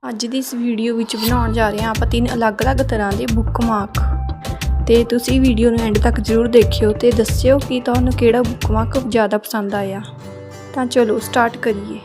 ਅੱਜ ਦੀ ਇਸ ਵੀਡੀਓ ਵਿੱਚ ਬਣਾਉਣ ਜਾ ਰਹੇ ਹਾਂ ਆਪਾਂ 3 ਅਲੱਗ-ਅਲੱਗ ਤਰ੍ਹਾਂ ਦੇ ਬੁੱਕਮਾਰਕ। ਤੇ ਤੁਸੀਂ ਵੀਡੀਓ ਨੂੰ ਐਂਡ ਤੱਕ ਜ਼ਰੂਰ ਦੇਖਿਓ ਤੇ ਦੱਸਿਓ ਕਿ ਤੁਹਾਨੂੰ ਕਿਹੜਾ ਬੁੱਕਮਾਰਕ ਜ਼ਿਆਦਾ ਪਸੰਦ ਆਇਆ। ਤਾਂ ਚਲੋ ਸਟਾਰਟ ਕਰੀਏ।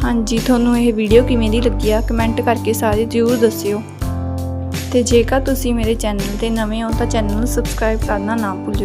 ਹਾਂਜੀ, ਤੁਹਾਨੂੰ ਇਹ ਵੀਡੀਓ ਕਿਵੇਂ ਦੀ ਲੱਗੀ ਆ ਕਮੈਂਟ ਕਰਕੇ ਸਾਰੇ ਜ਼ਰੂਰ ਦੱਸਿਓ। ਤੇ ਜੇਕਰ ਤੁਸੀਂ ਮੇਰੇ ਚੈਨਲ ਤੇ ਨਵੇਂ ਹੋ ਤਾਂ ਚੈਨਲ ਨੂੰ ਸਬਸਕ੍ਰਾਈਬ ਕਰਨਾ ਨਾ ਭੁੱਲਿਓ।